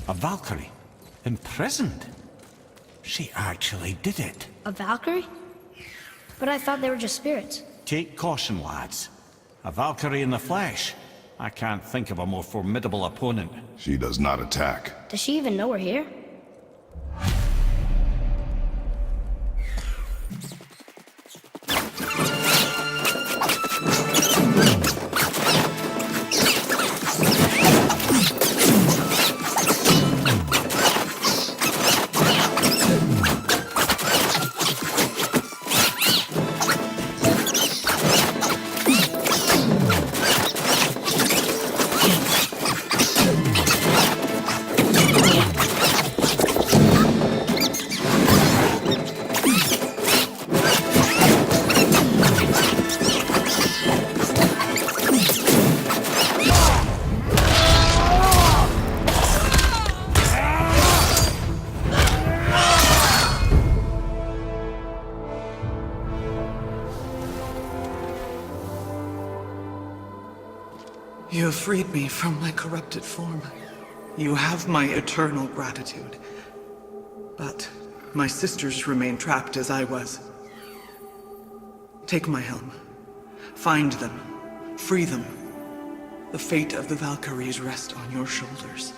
A Valkyrie? Imprisoned? She actually did it. A Valkyrie? But I thought they were just spirits. Take caution, lads. A Valkyrie in the flesh. I can't think of a more formidable opponent. She does not attack. Does she even know we're here? You have freed me from my corrupted form. You have my eternal gratitude. But my sisters remain trapped as I was. Take my helm. Find them. Free them. The fate of the Valkyries rests on your shoulders.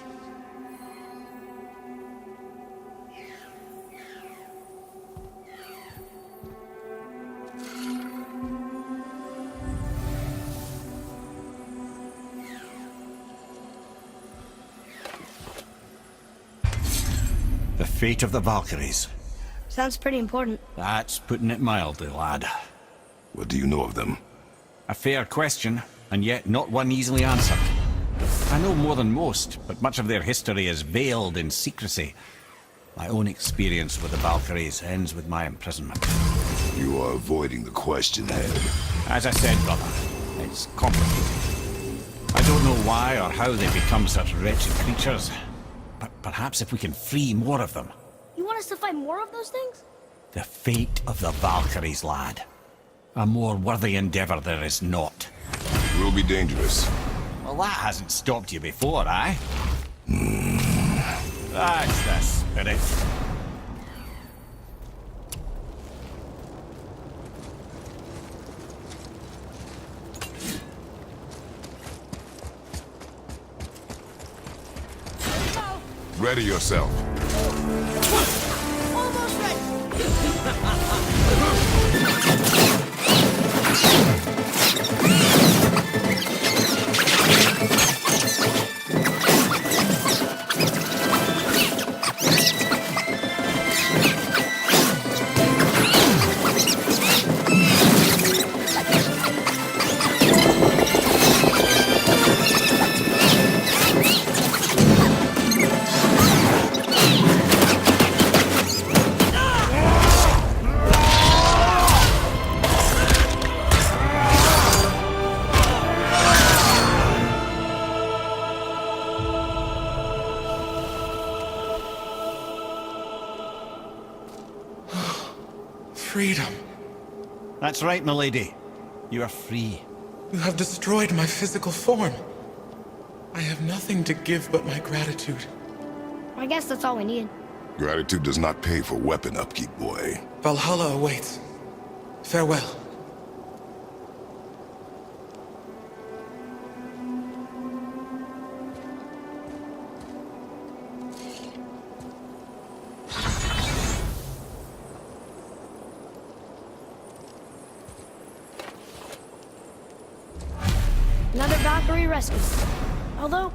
The fate of the Valkyries. Sounds pretty important. That's putting it mildly, lad. What do you know of them? A fair question, and yet not one easily answered. I know more than most, but much of their history is veiled in secrecy. My own experience with the Valkyries ends with my imprisonment. You are avoiding the question, Ed. As I said, brother, it's complicated. I don't know why or how they become such wretched creatures, but perhaps if we can free more of them. You want us to fight more of those things? The fate of the Valkyries, lad. A more worthy endeavor there is not. It will be dangerous. Well, that hasn't stopped you before, eh? That's the spirit. Ready yourself. Almost ready. Freedom. That's right, milady. You are free. You have destroyed my physical form. I have nothing to give but my gratitude. I guess that's all we need. Gratitude does not pay for weapon upkeep, boy. Valhalla awaits. Farewell. Another Valkyrie rescue. Although,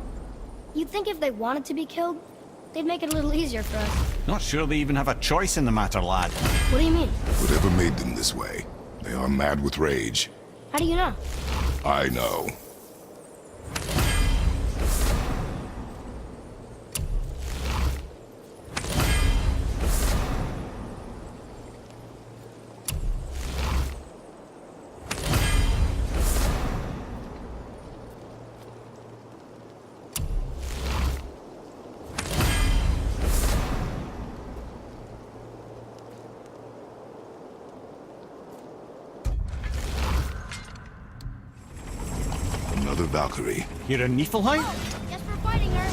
you'd think if they wanted to be killed, they'd make it a little easier for us. Not sure they even have a choice in the matter, lad. What do you mean? Whatever made them this way, they are mad with rage. How do you know? I know. Another Valkyrie. You're a Niflheim? Guess we're fighting her.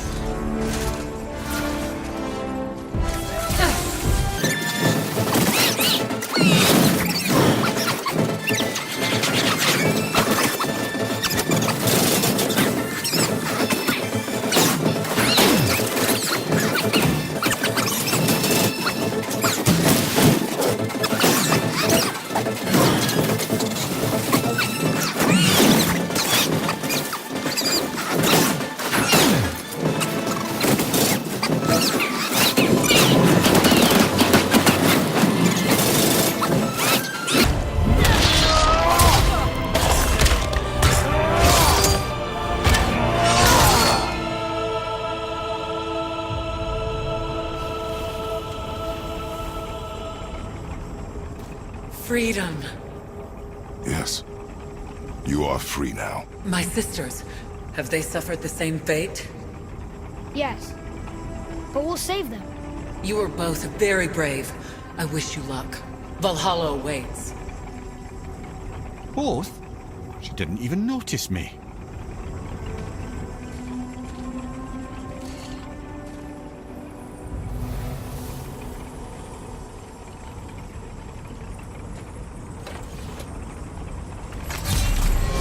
freedom. Yes. You are free now. My sisters, have they suffered the same fate? Yes. But we'll save them. You are both very brave. I wish you luck. Valhalla awaits. Both? She didn't even notice me.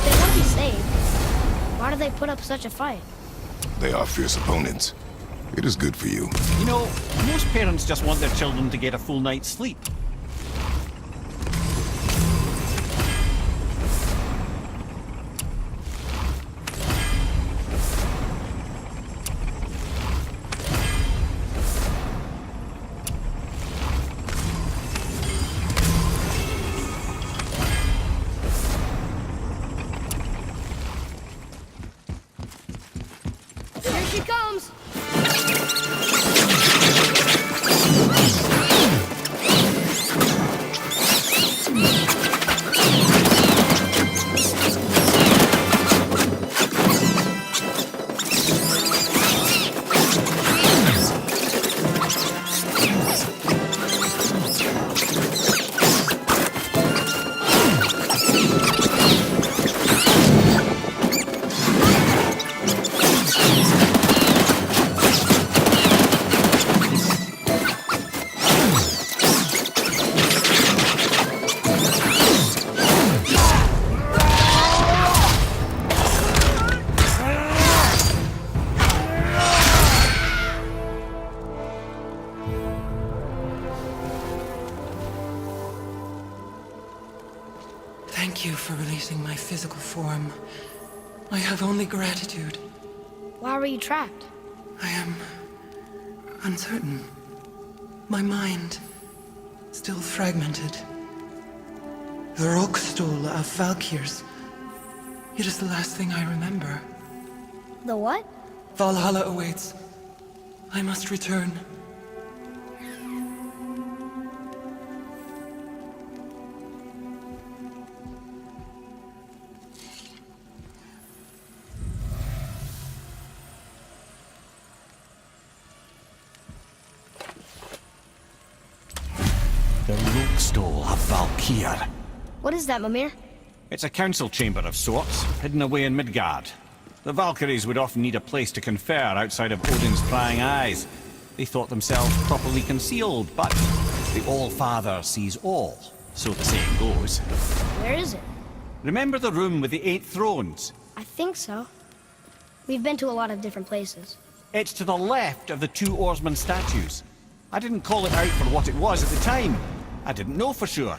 They want to be saved. Why do they put up such a fight? They are fierce opponents. It is good for you. You know, most parents just want their children to get a full night's sleep. Here she comes! Thank you for releasing my physical form. I have only gratitude. Why were you trapped? I am uncertain. My mind still fragmented. The Rockstol of Valkyrs. It is the last thing I remember. The what? Valhalla awaits. I must return. The Rookstole of Valkyr. What is that, Mimir? It's a council chamber of sorts, hidden away in Midgard. The Valkyries would often need a place to confer outside of Odin's prying eyes. They thought themselves properly concealed, but the All-Father sees all, so the saying goes. Where is it? Remember the room with the 8 thrones? I think so. We've been to a lot of different places. It's to the left of the 2 oarsman statues. I didn't call it out for what it was at the time. I didn't know for sure.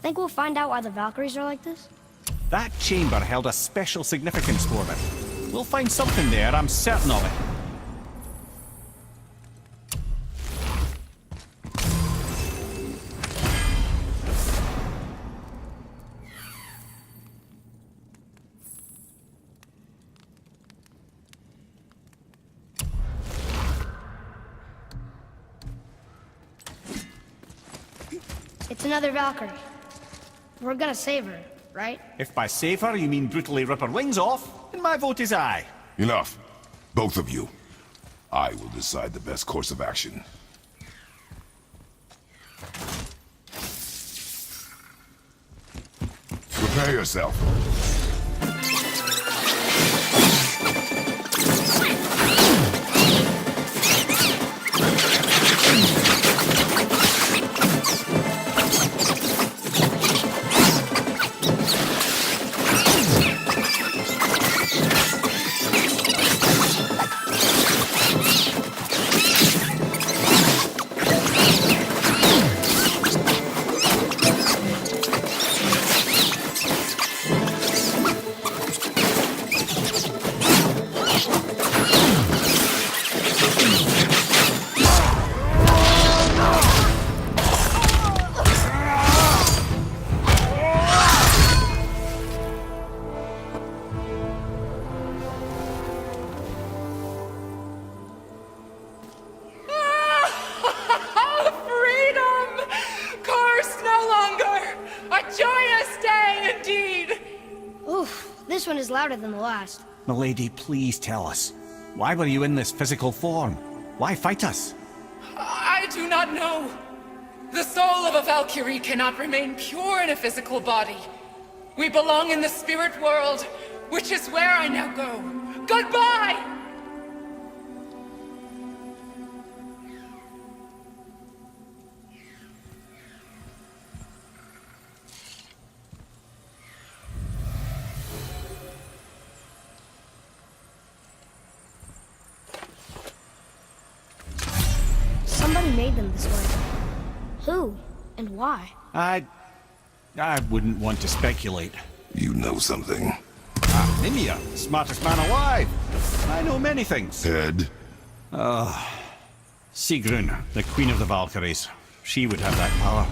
Think we'll find out why the Valkyries are like this? That chamber held a special significance for them. We'll find something there, I'm certain of it. It's another Valkyrie. We're gonna save her, right? If by save her you mean brutally rip her wings off, then my vote is aye. Enough. Both of you. I will decide the best course of action. Prepare yourself. one is louder than the last. Milady, please tell us. Why were you in this physical form? Why fight us? I do not know. The soul of a Valkyrie cannot remain pure in a physical body. We belong in the spirit world, which is where I now go. Goodbye! Somebody made them this way. Who? And why? I wouldn't want to speculate. You know something. Mimir, smartest man alive. I know many things. Ed? Sigrun, the queen of the Valkyries. She would have that power.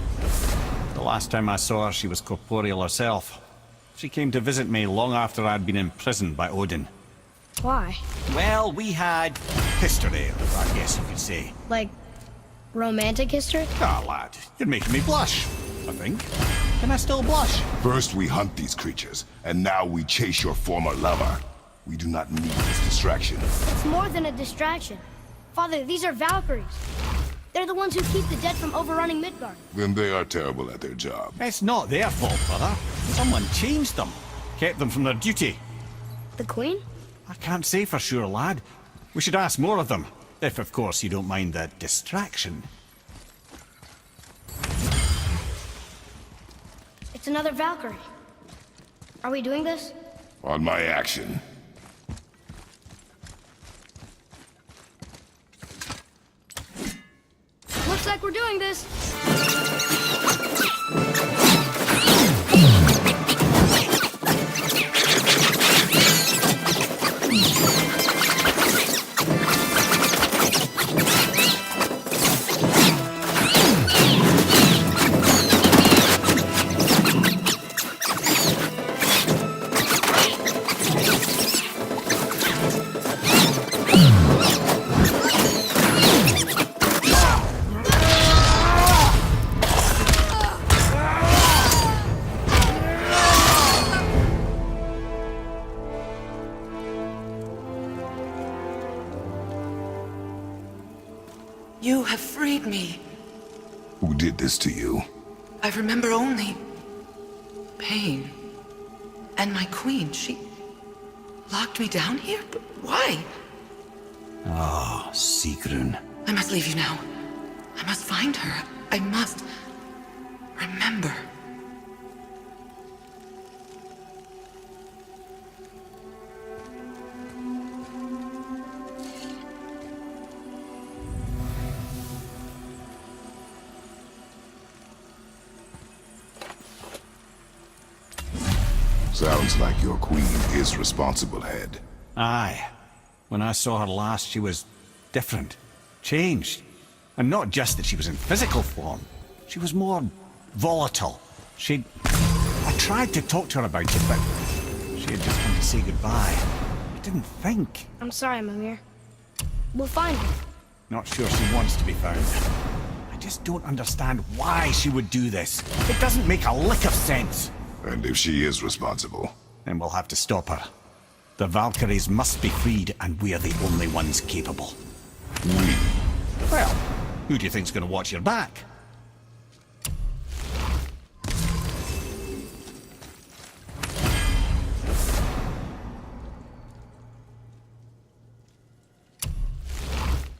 The last time I saw her, she was corporeal herself. She came to visit me long after I'd been imprisoned by Odin. Why? Well, we had history, I guess you could say. Like, romantic history? Ah, lad, you're making me blush, I think. Can I still blush? First we hunt these creatures, and now we chase your former lover. We do not need this distraction. It's more than a distraction. Father, these are Valkyries. They're the ones who keep the dead from overrunning Midgard. Then they are terrible at their job. It's not their fault, brother. Someone changed them. Kept them from their duty. The Queen? I can't say for sure, lad. We should ask more of them. If, of course, you don't mind that distraction. It's another Valkyrie. Are we doing this? On my action. Looks like we're doing this. You have freed me. Who did this to you? I remember only pain. And my queen, she locked me down here? But why? Ah, Sigrun. I must leave you now. I must find her. I must remember. Sounds like your queen is responsible, Head. Aye. When I saw her last, she was different. Changed. And not just that she was in physical form. She was more volatile. I tried to talk to her about it, but she had just come to say goodbye. I didn't think. I'm sorry, Mimir. We'll find her. Not sure she wants to be found. I just don't understand why she would do this. It doesn't make a lick of sense. And if she is responsible? Then we'll have to stop her. The Valkyries must be freed, and we're the only ones capable. We? Well, who do you think's gonna watch your back?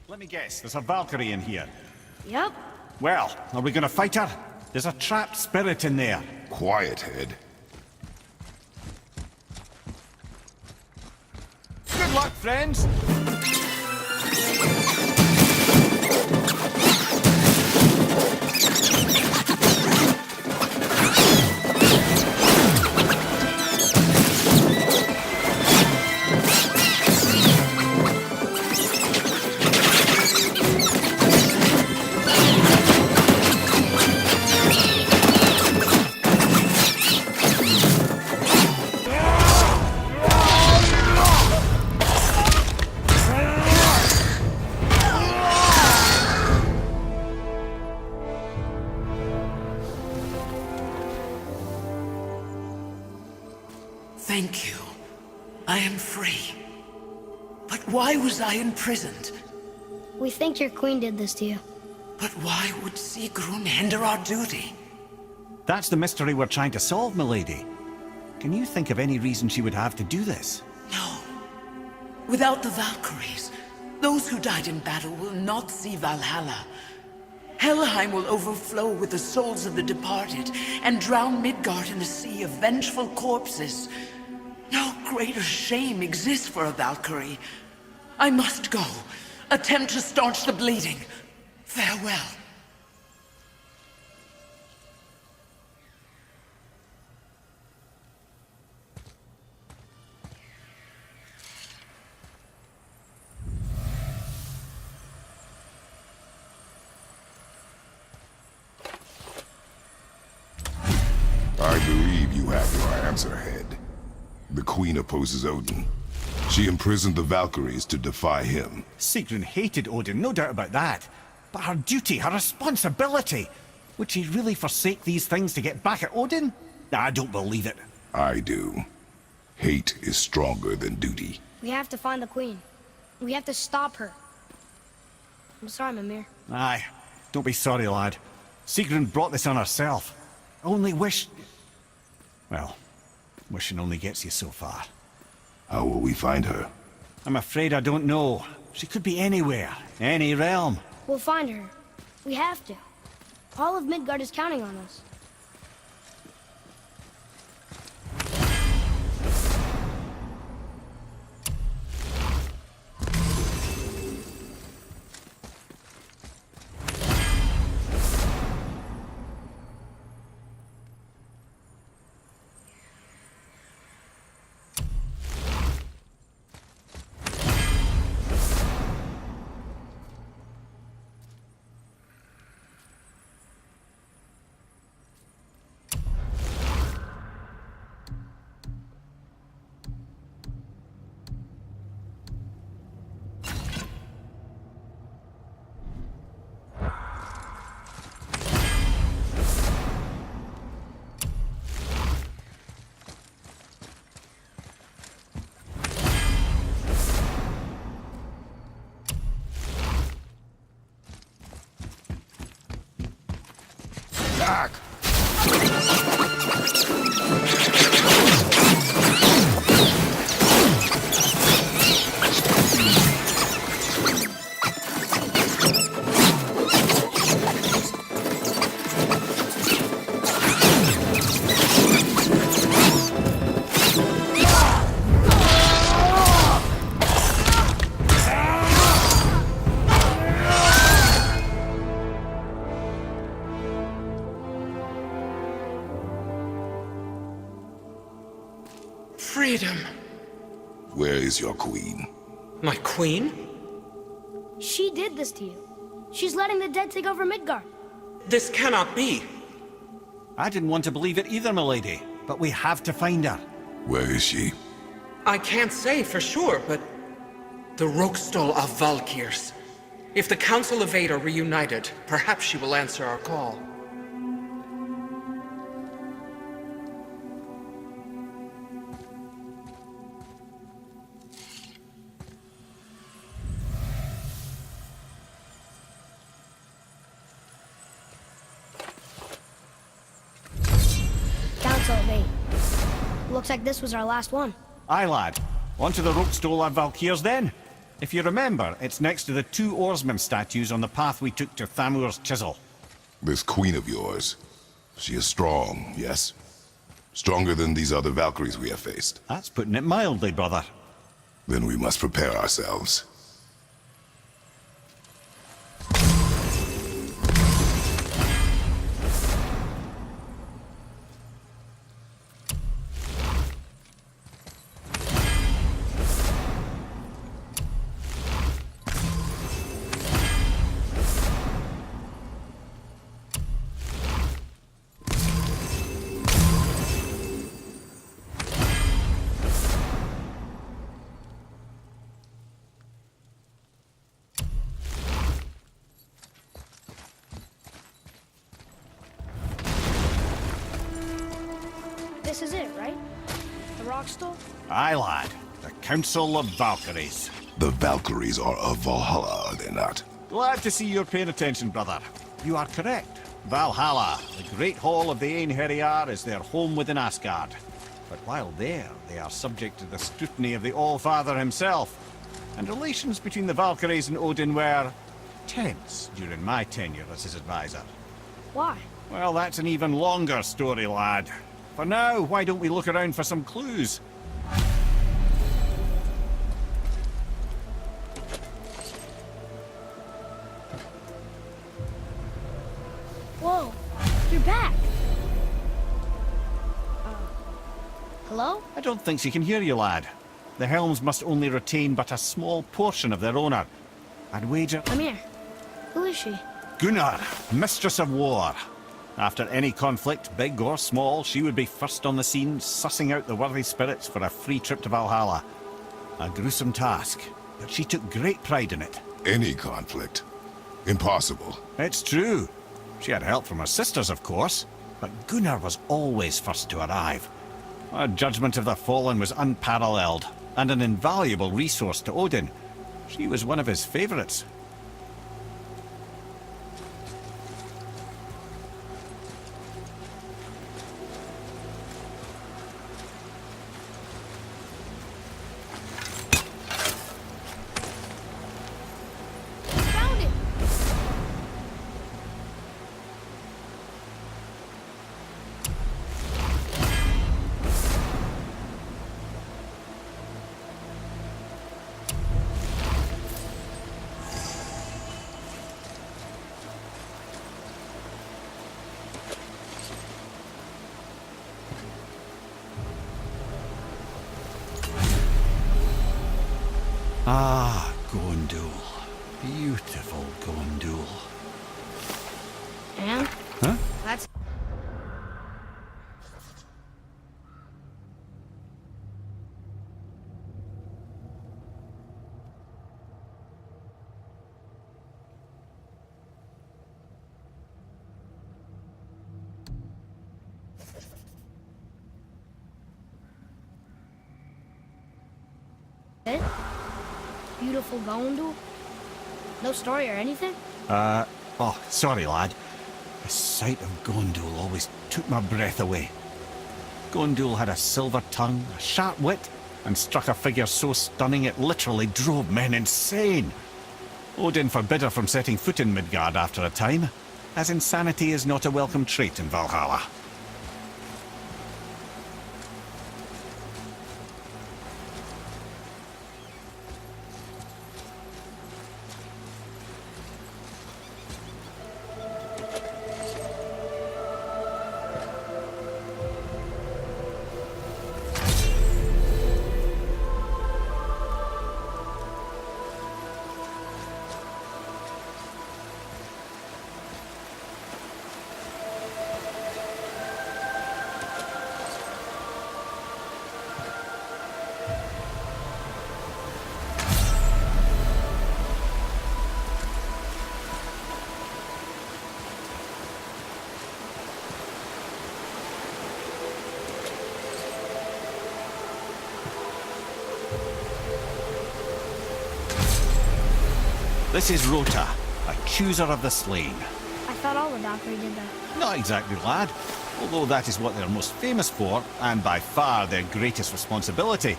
Let me guess, there's a Valkyrie in here. Yep. Well, are we gonna fight her? There's a trapped spirit in there. Quiet, Head. Good luck, friends! I am free. But why was I imprisoned? We think your queen did this to you. But why would Sigrun hinder our duty? That's the mystery we're trying to solve, milady. Can you think of any reason she would have to do this? No. Without the Valkyries, those who died in battle will not see Valhalla. Helheim will overflow with the souls of the departed and drown Midgard in a sea of vengeful corpses. No greater shame exists for a Valkyrie. I must go. Attempt to staunch the bleeding. Farewell. I believe you have your answer, Head. The Queen opposes Odin. She imprisoned the Valkyries to defy him. Sigrun hated Odin, no doubt about that. But her duty, her responsibility. Would she really forsake these things to get back at Odin? I don't believe it. I do. Hate is stronger than duty. We have to find the queen. We have to stop her. I'm sorry, Mimir. Aye, don't be sorry, lad. Sigrun brought this on herself. Only wish... Well, wishing only gets you so far. How will we find her? I'm afraid I don't know. She could be anywhere, any realm. We'll find her. We have to. All of Midgard is counting on us. Back! Freedom. Where is your queen? My queen? She did this to you. She's letting the dead take over Midgard. This cannot be. I didn't want to believe it either, milady. But we have to find her. Where is she? I can't say for sure, but... The Rokstol of Valkyrs. If the Council of Eight are reunited, perhaps she will answer our call. Council of Eight. Looks like this was our last one. Aye, lad. On to the Rokstol of Valkyrs then. If you remember, it's next to the two oarsmen statues on the path we took to Thamur's chisel. This queen of yours. She is strong, yes? Stronger than these other Valkyries we have faced. That's putting it mildly, brother. Then we must prepare ourselves. This is it, right? The Rockstall? Aye, lad. The Council of Valkyries. The Valkyries are of Valhalla, are they not? Glad to see you're paying attention, brother. You are correct. Valhalla, the great hall of the Einherjar, is their home within Asgard. But while there, they are subject to the scrutiny of the All-Father himself. And relations between the Valkyries and Odin were tense during my tenure as his advisor. Why? Well, that's an even longer story, lad. For now, why don't we look around for some clues? Whoa, you're back. Hello? I don't think she can hear you, lad. The helms must only retain but a small portion of their owner. I'd wager... I'm here. Who is she? Gunnar, Mistress of War. After any conflict, big or small, she would be first on the scene, sussing out the worthy spirits for a free trip to Valhalla. A gruesome task, but she took great pride in it. Any conflict. Impossible. It's true. She had help from her sisters, of course, but Gunnar was always first to arrive. Her judgment of the fallen was unparalleled, and an invaluable resource to Odin. She was one of his favourites. Found it! Ah, Gondul. Beautiful Gondul. And? Huh? That's... it? Beautiful Gondul? No story or anything? Oh, sorry, lad. The sight of Gondul always took my breath away. Gondul had a silver tongue, a sharp wit, and struck a figure so stunning it literally drove men insane. Odin forbid her from setting foot in Midgard after a time, as insanity is not a welcome trait in Valhalla. This is Rota, a chooser of the slain. I thought all the Valkyrie did that. Not exactly, lad. Although that is what they're most famous for, and by far their greatest responsibility.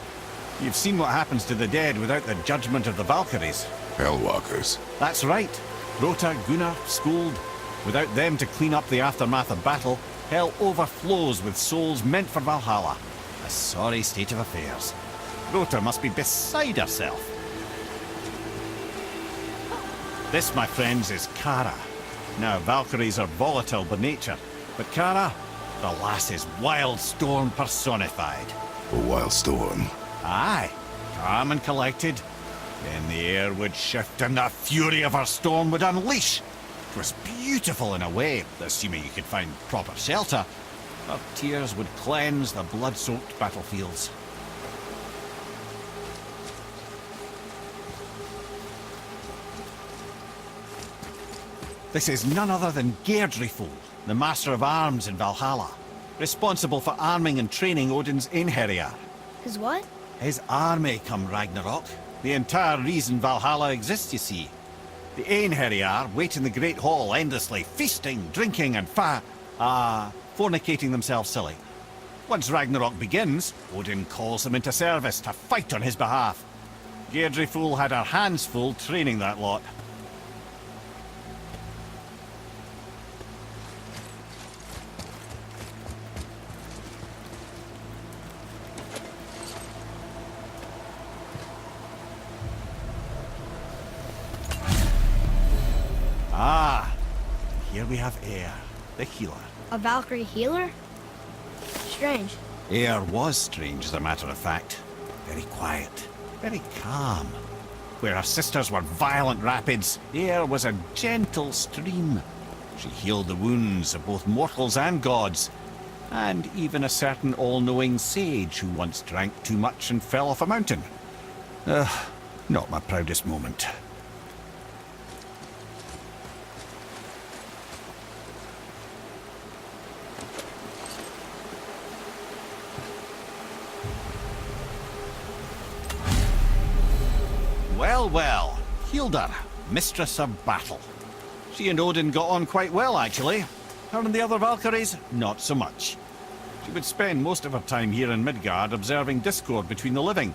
You've seen what happens to the dead without the judgment of the Valkyries. Hellwalkers. That's right. Rota, Gunnar, Skuld. Without them to clean up the aftermath of battle, hell overflows with souls meant for Valhalla. A sorry state of affairs. Rota must be beside herself. This, my friends, is Kara. Now, Valkyries are volatile by nature, but Kara, the lass is wild storm personified. A wild storm. Aye, calm and collected. Then the air would shift and the fury of her storm would unleash. It was beautiful in a way, assuming you could find proper shelter. Her tears would cleanse the blood-soaked battlefields. This is none other than Geirdriful, the Master of Arms in Valhalla, responsible for arming and training Odin's Einherjar. His what? His army come Ragnarok. The entire reason Valhalla exists, you see. The Einherjar wait in the Great Hall endlessly, feasting, drinking, and fornicating themselves silly. Once Ragnarok begins, Odin calls them into service to fight on his behalf. Geirdriful had her hands full training that lot. Ah, here we have Eir, the healer. A Valkyrie healer? Strange. Eir was strange, as a matter of fact. Very quiet, very calm. Where her sisters were violent rapids, Eir was a gentle stream. She healed the wounds of both mortals and gods, and even a certain all-knowing sage who once drank too much and fell off a mountain. Not my proudest moment. Well, Hilda, mistress of battle. She and Odin got on quite well, actually. Her and the other Valkyries, not so much. She would spend most of her time here in Midgard observing discord between the living,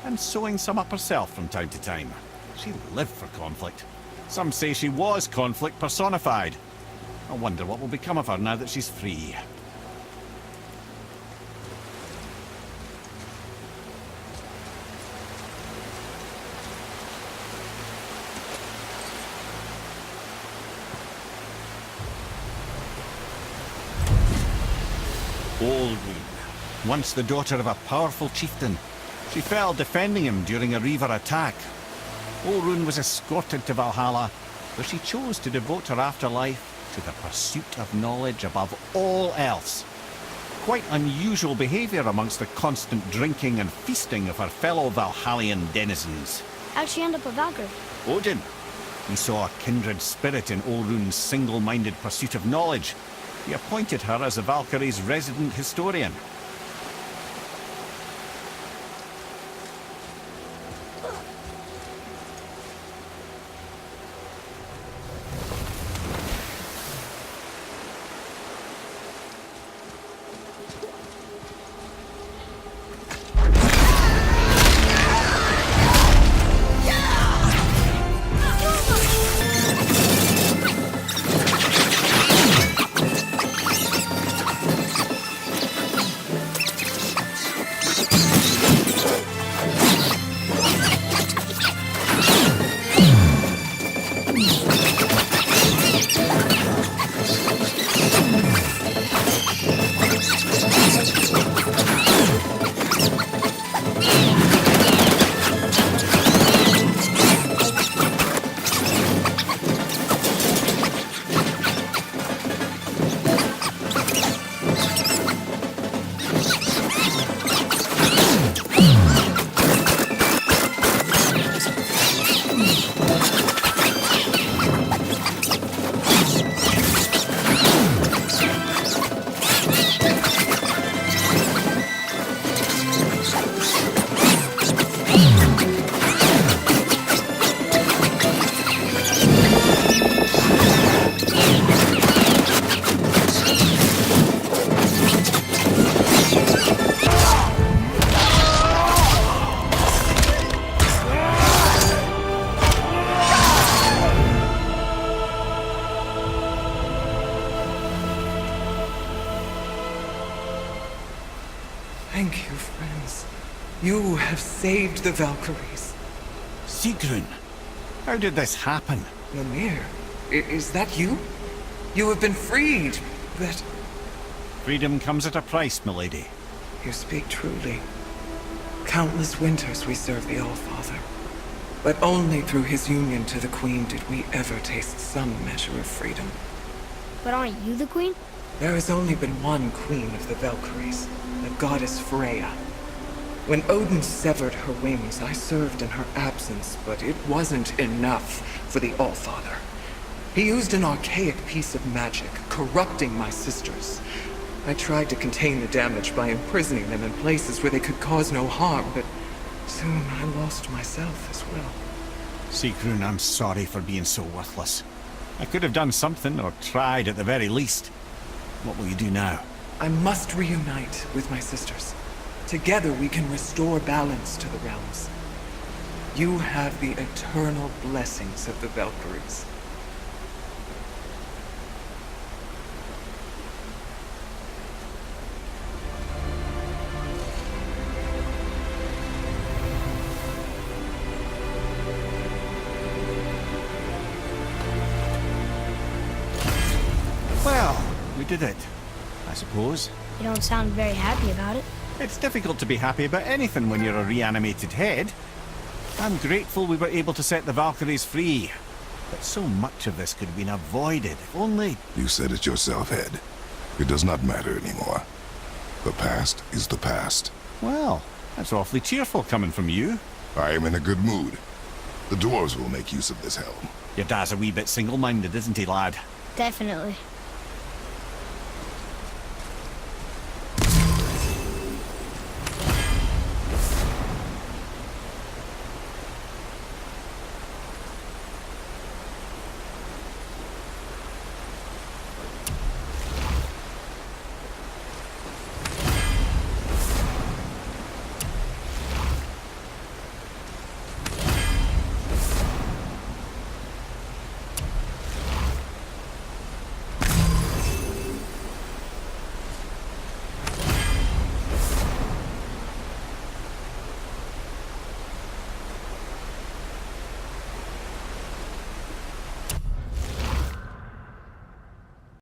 and sewing some up herself from time to time. She lived for conflict. Some say she was conflict personified. I wonder what will become of her now that she's free. Olrun, once the daughter of a powerful chieftain. She fell defending him during a Reaver attack. Olrun was escorted to Valhalla, where she chose to devote her afterlife to the pursuit of knowledge above all else. Quite unusual behavior amongst the constant drinking and feasting of her fellow Valhallian denizens. How'd she end up a Valkyrie? Odin. He saw a kindred spirit in Olrun's single-minded pursuit of knowledge. He appointed her as the Valkyrie's resident historian. Thank you, friends. You have saved the Valkyries. Sigrun, how did this happen? Ymir, is that you? You have been freed, but... Freedom comes at a price, milady. You speak truly. Countless winters we serve the All-Father. But only through his union to the Queen did we ever taste some measure of freedom. But aren't you the queen? There has only been one Queen of the Valkyries, the goddess Freya. When Odin severed her wings, I served in her absence, but it wasn't enough for the All-Father. He used an archaic piece of magic, corrupting my sisters. I tried to contain the damage by imprisoning them in places where they could cause no harm, but Soon I lost myself as well. Sigrun, I'm sorry for being so worthless. I could have done something, or tried at the very least. What will you do now? I must reunite with my sisters. Together we can restore balance to the realms. You have the eternal blessings of the Valkyries. Well, we did it, I suppose. You don't sound very happy about it. It's difficult to be happy about anything when you're a reanimated head. I'm grateful we were able to set the Valkyries free. But so much of this could have been avoided, if only... You said it yourself, Head. It does not matter anymore. The past is the past. Well, that's awfully cheerful coming from you. I am in a good mood. The dwarves will make use of this helm. Your dad's a wee bit single-minded, isn't he, lad? Definitely.